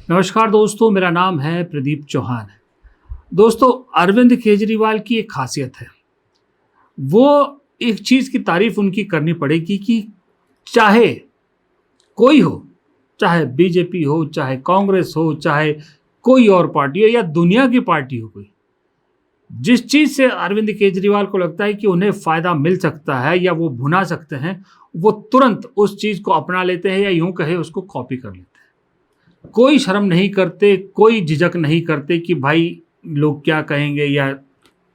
नमस्कार दोस्तों, मेरा नाम है प्रदीप चौहान। दोस्तों, अरविंद केजरीवाल की एक खासियत है, वो एक चीज़ की तारीफ उनकी करनी पड़ेगी कि चाहे कोई हो, चाहे बीजेपी हो, चाहे कांग्रेस हो, चाहे कोई और पार्टी हो या दुनिया की पार्टी हो, कोई जिस चीज़ से अरविंद केजरीवाल को लगता है कि उन्हें फ़ायदा मिल सकता है या वो भुना सकते हैं, वो तुरंत उस चीज़ को अपना लेते हैं या यूँ कहे उसको कॉपी कर लेते हैं। कोई शर्म नहीं करते, कोई झिझक नहीं करते कि भाई लोग क्या कहेंगे, या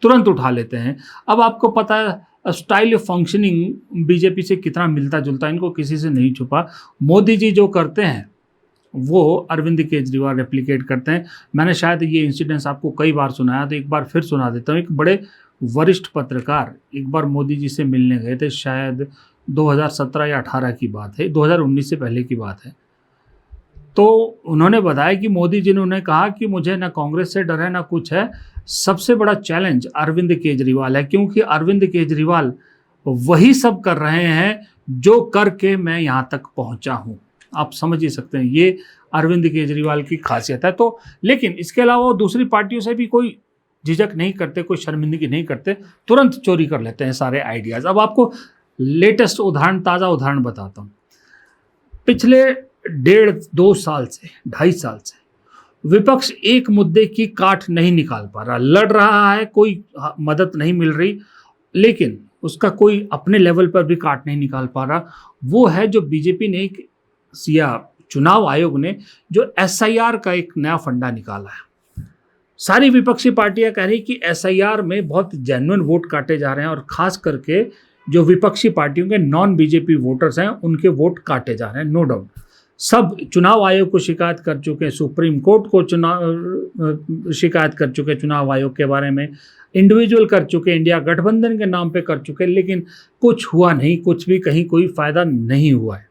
तुरंत उठा लेते हैं। अब आपको पता है स्टाइल ऑफ फंक्शनिंग बीजेपी से कितना मिलता जुलता है, इनको किसी से नहीं छुपा। मोदी जी जो करते हैं वो अरविंद केजरीवाल रेप्लिकेट करते हैं। मैंने शायद ये इंसिडेंस आपको कई बार सुनाया, तो एक बार फिर सुना देता हूँ। एक बड़े वरिष्ठ पत्रकार एक बार मोदी जी से मिलने गए थे, शायद 2017 या 18 की बात है, 2019 से पहले की बात है। तो उन्होंने बताया कि मोदी जी ने उन्हें कहा कि मुझे ना कांग्रेस से डर है ना कुछ है, सबसे बड़ा चैलेंज अरविंद केजरीवाल है, क्योंकि अरविंद केजरीवाल वही सब कर रहे हैं जो करके मैं यहाँ तक पहुँचा हूँ। आप समझ ही सकते हैं, ये अरविंद केजरीवाल की खासियत है। तो लेकिन इसके अलावा वो दूसरी पार्टियों से भी कोई झिझक नहीं करते, कोई शर्मिंदगी नहीं करते, तुरंत चोरी कर लेते हैं सारे आइडियाज़। अब आपको लेटेस्ट उदाहरण, ताज़ा उदाहरण बताता हूँ। पिछले 1.5-2 साल से, 2.5 साल से विपक्ष एक मुद्दे की काट नहीं निकाल पा रहा, लड़ रहा है, कोई मदद नहीं मिल रही, लेकिन उसका कोई अपने लेवल पर भी काट नहीं निकाल पा रहा। वो है जो बीजेपी ने या चुनाव आयोग ने जो एसआईआर का एक नया फंडा निकाला है। सारी विपक्षी पार्टियां कह रही कि एसआईआर में बहुत जेन्युइन वोट काटे जा रहे हैं, और खास करके जो विपक्षी पार्टियों के नॉन बीजेपी वोटर्स हैं उनके वोट काटे जा रहे हैं। नो डाउट सब चुनाव आयोग को शिकायत कर चुके हैं, सुप्रीम कोर्ट को शिकायत कर चुके हैं चुनाव आयोग के बारे में, इंडिविजुअल कर चुके, इंडिया गठबंधन के नाम पे कर चुके, लेकिन कुछ हुआ नहीं, कुछ भी कहीं कोई फायदा नहीं हुआ है।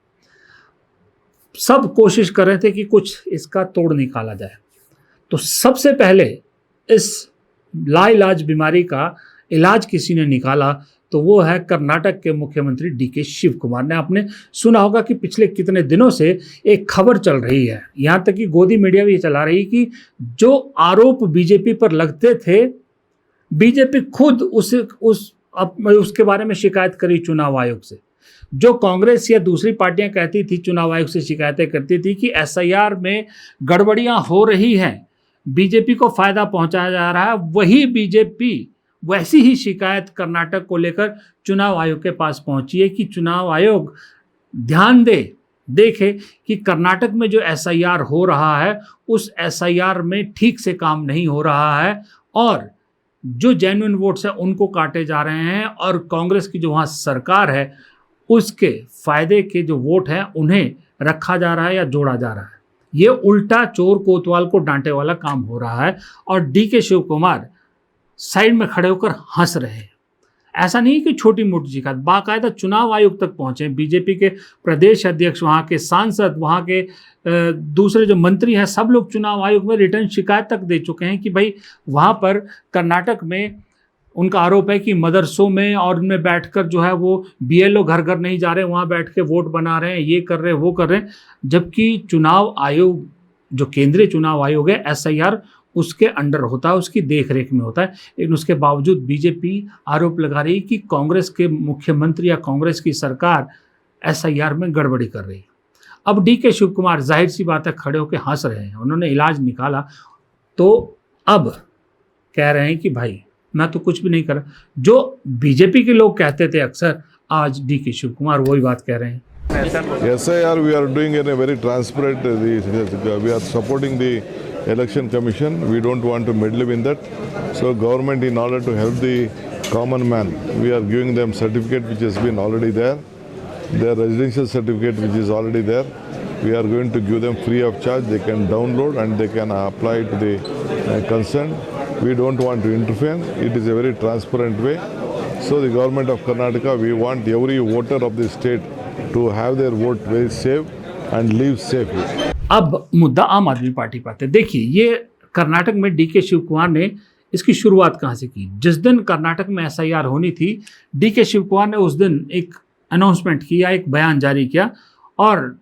सब कोशिश कर रहे थे कि कुछ इसका तोड़ निकाला जाए। तो सबसे पहले इस लाइलाज बीमारी का इलाज किसी ने निकाला, तो वो है कर्नाटक के मुख्यमंत्री डीके शिव कुमार ने। आपने सुना होगा कि पिछले कितने दिनों से एक खबर चल रही है, यहाँ तक कि गोदी मीडिया भी चला रही कि जो आरोप बीजेपी पर लगते थे, बीजेपी खुद उसके बारे में शिकायत करी चुनाव आयोग से। जो कांग्रेस या दूसरी पार्टियां कहती थी, चुनाव आयोग से शिकायतें करती थी कि एसआईआर में गड़बड़ियां हो रही हैं, बीजेपी को फायदा पहुंचाया जा रहा है, वही बीजेपी वैसी ही शिकायत कर्नाटक को लेकर चुनाव आयोग के पास पहुंची है कि चुनाव आयोग ध्यान देखे कि कर्नाटक में जो एसआईआर हो रहा है उस एसआईआर में ठीक से काम नहीं हो रहा है, और जो जेन्युइन वोट्स हैं उनको काटे जा रहे हैं, और कांग्रेस की जो वहाँ सरकार है उसके फायदे के जो वोट हैं उन्हें रखा जा रहा है या जोड़ा जा रहा है। ये उल्टा चोर कोतवाल को डांटे वाला काम हो रहा है, और डीके शिव कुमार साइड में खड़े होकर हंस रहे हैं। ऐसा नहीं कि छोटी मोटी शिकायत, बाकायदा चुनाव आयोग तक पहुंचे। बीजेपी के प्रदेश अध्यक्ष, वहाँ के सांसद, वहाँ के दूसरे जो मंत्री हैं, सब लोग चुनाव आयोग में रिटर्न शिकायत तक दे चुके हैं कि भाई वहाँ पर कर्नाटक में उनका आरोप है कि मदरसों में और उनमें बैठकर जो है वो बीएलओ घर घर नहीं जा रहे, वहाँ बैठ के वोट बना रहे हैं, ये कर रहे हैं, वो कर रहे हैं। जबकि चुनाव आयोग, जो केंद्रीय चुनाव आयोग है, एसआईआर उसके अंडर होता है, उसकी देख रेख में होता है। लेकिन उसके बावजूद बीजेपी आरोप लगा रही कि कांग्रेस के मुख्यमंत्री या कांग्रेस की सरकार एसआईआर में गड़बड़ी कर रही है। अब डीके शिव कुमार जाहिर सी बात है खड़े होकर हंस रहे हैं, उन्होंने इलाज निकाला, तो अब कह रहे हैं कि भाई मैं तो कुछ भी नहीं कर रहा। जो बीजेपी के लोग कहते थे अक्सर, आज डीके शिव कुमार वही बात कह रहे हैं। SIR we are doing in a very transparent, we are supporting the election commission. We don't want to meddle in that. So government, in order to help the common man, we are giving them certificate which has been already there. Their residential certificate which is already there. We are going to give them free of charge. They can download and they can apply to the concern. We don't want to interfere. It is a very transparent way. So the government of Karnataka, we want every voter of the state to have their vote very safe and live safely. अब मुद्दा आम आदमी party पर आते हैं। देखिए, ये कर्नाटक में डीके शिव कुमार ने इसकी शुरुआत कहाँ से की। जिस दिन कर्नाटक में एसआईआर होनी थी, डीके शिव कुमार ने उस दिन एक अनाउंसमेंट किया, एक बयान जारी किया, और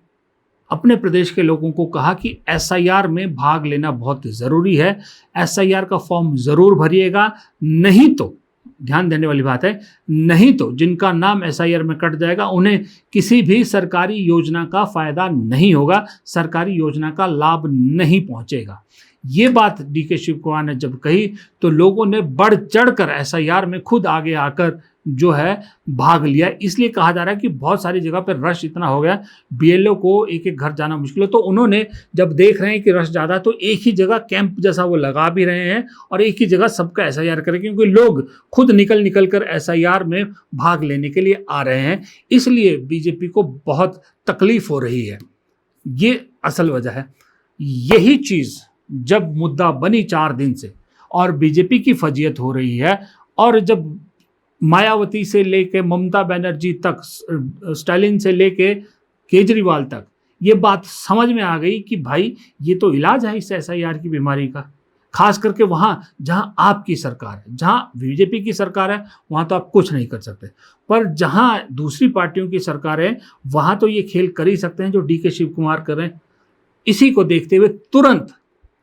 अपने प्रदेश के लोगों को कहा कि एसआईआर में भाग लेना बहुत ज़रूरी है, एसआईआर का फॉर्म ज़रूर भरिएगा, नहीं तो ध्यान देने वाली बात है, नहीं तो जिनका नाम एसआईआर में कट जाएगा उन्हें किसी भी सरकारी योजना का फायदा नहीं होगा, सरकारी योजना का लाभ नहीं पहुंचेगा। ये बात डीके शिव कुमार ने जब कही तो लोगों ने बढ़ चढ़कर एसआईआर में खुद आगे आकर जो है भाग लिया। इसलिए कहा जा रहा है कि बहुत सारी जगह पर रश इतना हो गया, बीएलओ को एक एक घर जाना मुश्किल है, तो उन्होंने जब देख रहे हैं कि रश ज़्यादा तो एक ही जगह कैंप जैसा वो लगा भी रहे हैं और एक ही जगह सबका एसआईआर करें, क्योंकि लोग खुद निकल कर एसआईआर में भाग लेने के लिए आ रहे हैं। इसलिए बीजेपी को बहुत तकलीफ हो रही है, ये असल वजह है। यही चीज़ जब मुद्दा बनी 4 दिन से और बीजेपी की फजीयत हो रही है, और जब मायावती से लेके ममता बनर्जी तक, स्टालिन से लेके केजरीवाल तक ये बात समझ में आ गई कि भाई ये तो इलाज है इस एसआईआर की बीमारी का। खास करके वहाँ जहाँ आपकी सरकार है, जहाँ बीजेपी की सरकार है, वहाँ तो आप कुछ नहीं कर सकते, पर जहाँ दूसरी पार्टियों की सरकार है वहाँ तो ये खेल कर ही सकते हैं जो डीके शिव कुमार कर रहे हैं। इसी को देखते हुए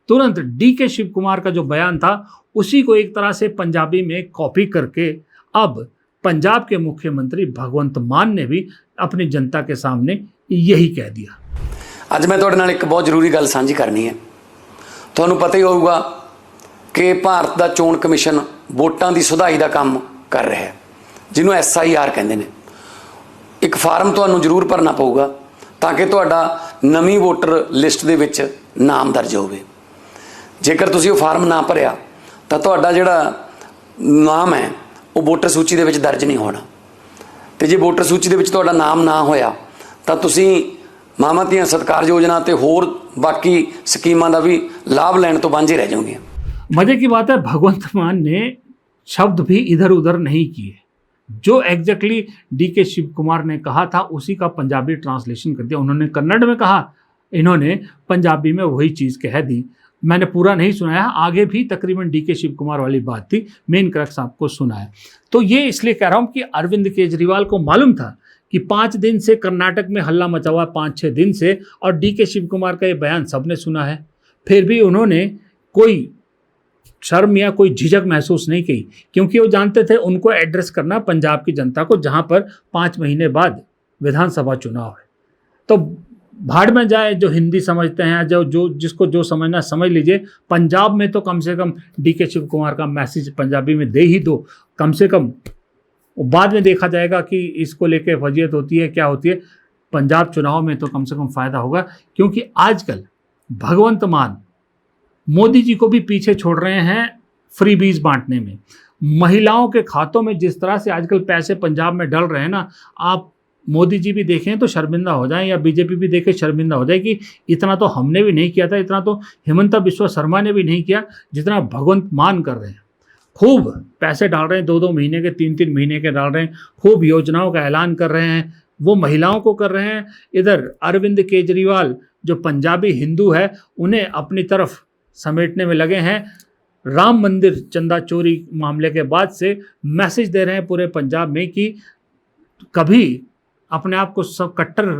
तुरंत डीके शिव कुमार का जो बयान था उसी को एक तरह से पंजाबी में कॉपी करके अब पंजाब के मुख्यमंत्री भगवंत मान ने भी अपनी जनता के सामने यही कह दिया। ਅੱਜ मैं ਤੁਹਾਡੇ ਨਾਲ ਇੱਕ ਬਹੁਤ ਜ਼ਰੂਰੀ ਗੱਲ ਸਾਂਝੀ ਕਰਨੀ ਹੈ। ਤੁਹਾਨੂੰ ਪਤਾ ਹੀ ਹੋਊਗਾ ਕਿ ਭਾਰਤ ਦਾ ਚੋਣ ਕਮਿਸ਼ਨ ਵੋਟਾਂ ਦੀ ਸੁਧਾਈ ਦਾ ਕੰਮ ਕਰ ਰਿਹਾ ਹੈ, ਜਿਹਨੂੰ SIR ਕਹਿੰਦੇ ਨੇ। ਇੱਕ ਫਾਰਮ ਤੁਹਾਨੂੰ ਜ਼ਰੂਰ ਭਰਨਾ ਪਊਗਾ ਤਾਂ ਕਿ ਤੁਹਾਡਾ ਨਵੀਂ ਵੋਟਰ ਲਿਸਟ ਦੇ ਵਿੱਚ ਨਾਮ ਦਰਜ ਹੋਵੇ। ਜੇਕਰ ਤੁਸੀਂ ਉਹ ਫਾਰਮ ਨਾ ਭਰਿਆ ਤਾਂ ਤੁਹਾਡਾ ਜਿਹੜਾ ਨਾਮ ਹੈ ਉਹ ਵੋਟਰ ਸੂਚੀ ਦੇ ਵਿੱਚ ਦਰਜ ਨਹੀਂ ਹੋਣਾ, ਤੇ ਜੇ ਵੋਟਰ ਸੂਚੀ ਦੇ ਵਿੱਚ ਤੁਹਾਡਾ ਨਾਮ ਨਾ ਹੋਇਆ ਤਾਂ ਤੁਸੀਂ ਮਾਵਾਂ ਧੀਆਂ ਸਤਿਕਾਰ ਯੋਜਨਾ ਤੇ ਹੋਰ बाकी स्कीमां का भी लाभ लेने तो वांझे रह जाओगे। मजे की बात है, भगवंत मान ने शब्द भी इधर उधर नहीं किए, जो एग्जैक्टली डीके शिव कुमार ने कहा था उसी का पंजाबी ट्रांसलेशन कर दिया। उन्होंने कन्नड़ में कहा, इन्होंने पंजाबी में वही चीज़ कह दी। मैंने पूरा नहीं सुनाया, आगे भी तकरीबन डीके शिव कुमार वाली बात थी, मेन क्रक्स आपको सुनाया। तो ये इसलिए कह रहा हूँ कि अरविंद केजरीवाल को मालूम था कि 5 दिन से कर्नाटक में हल्ला मचा हुआ, 5-6 दिन से, और डीके शिव कुमार का ये बयान सबने सुना है, फिर भी उन्होंने कोई शर्म या कोई झिझक महसूस नहीं की, क्योंकि वो जानते थे उनको एड्रेस करना पंजाब की जनता को, जहाँ पर 5 महीने बाद विधानसभा चुनाव है। तो भाड़ में जाए जो हिंदी समझते हैं, जो जिसको जो समझना समझ लीजिए। पंजाब में तो कम से कम डीके शिव कुमार का मैसेज पंजाबी में दे ही दो, कम से कम। बाद में देखा जाएगा कि इसको लेके फजीयत होती है क्या होती है, पंजाब चुनाव में तो कम से कम फ़ायदा होगा, क्योंकि आजकल भगवंत मान मोदी जी को भी पीछे छोड़ रहे हैं फ्री बीज बांटने में। महिलाओं के खातों में जिस तरह से आजकल पैसे पंजाब में डल रहे हैं ना, आप मोदी जी भी देखें तो शर्मिंदा हो जाएं, या बीजेपी भी देखे शर्मिंदा हो जाए कि इतना तो हमने भी नहीं किया था, इतना तो हिमंता बिस्वा शर्मा ने भी नहीं किया जितना भगवंत मान कर रहे हैं। खूब पैसे डाल रहे हैं, 2-2 महीने के, 3-3 महीने के डाल रहे हैं, खूब योजनाओं का ऐलान कर रहे हैं, वो महिलाओं को कर रहे हैं। इधर अरविंद केजरीवाल जो पंजाबी हिंदू है उन्हें अपनी तरफ समेटने में लगे हैं। राम मंदिर चंदा चोरी मामले के बाद से मैसेज दे रहे हैं पूरे पंजाब में कि कभी अपने आप को सब कट्टर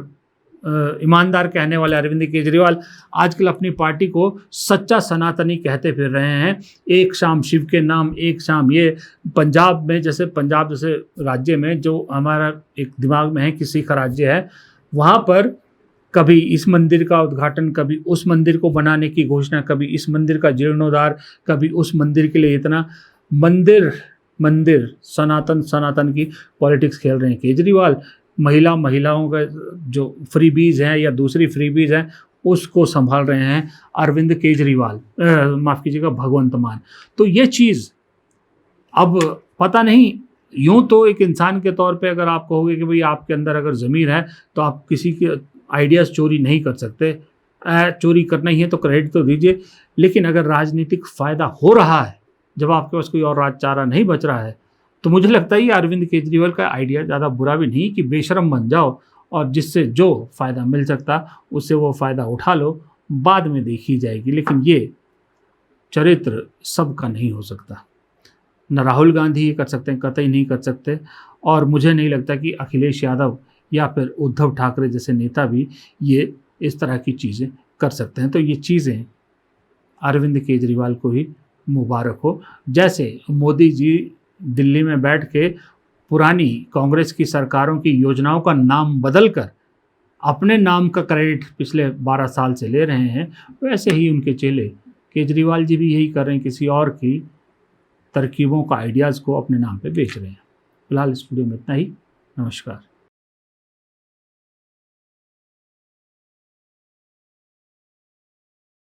ईमानदार कहने वाले अरविंद केजरीवाल आजकल अपनी पार्टी को सच्चा सनातनी कहते फिर रहे हैं। एक शाम शिव के नाम, एक शाम ये। पंजाब जैसे राज्य में जो हमारा एक दिमाग में है कि सिख राज्य है, वहाँ पर कभी इस मंदिर का उद्घाटन, कभी उस मंदिर को बनाने की घोषणा, कभी इस मंदिर का जीर्णोद्धार, कभी उस मंदिर के लिए इतना। मंदिर सनातन की पॉलिटिक्स खेल रहे हैं केजरीवाल। महिलाओं का जो फ्रीबीज हैं या दूसरी फ्रीबीज हैं उसको संभाल रहे हैं अरविंद केजरीवाल, माफ़ कीजिएगा भगवंत मान। तो ये चीज़ अब पता नहीं, यूँ तो एक इंसान के तौर पे अगर आप कहोगे कि भाई आपके अंदर अगर ज़मीर है तो आप किसी के आइडियाज़ चोरी नहीं कर सकते, चोरी करना ही है तो क्रेडिट तो दीजिए। लेकिन अगर राजनीतिक फ़ायदा हो रहा है, जब आपके पास कोई और चारा नहीं बच रहा है, तो मुझे लगता है ये अरविंद केजरीवाल का आइडिया ज़्यादा बुरा भी नहीं कि बेशरम बन जाओ और जिससे जो फ़ायदा मिल सकता उससे वो फ़ायदा उठा लो, बाद में देखी जाएगी। लेकिन ये चरित्र सबका नहीं हो सकता। न राहुल गांधी ये कर सकते हैं, कतई नहीं कर सकते, और मुझे नहीं लगता कि अखिलेश यादव या फिर उद्धव ठाकरे जैसे नेता भी ये इस तरह की चीज़ें कर सकते हैं। तो ये चीज़ें अरविंद केजरीवाल को ही मुबारक हो। जैसे मोदी जी दिल्ली में बैठ के पुरानी कांग्रेस की सरकारों की योजनाओं का नाम बदलकर अपने नाम का क्रेडिट पिछले 12 साल से ले रहे हैं, वैसे ही उनके चेले केजरीवाल जी भी यही कर रहे हैं, किसी और की तरकीबों का, आइडियाज़ को अपने नाम पे बेच रहे हैं। फिलहाल इस वीडियो में इतना ही। नमस्कार।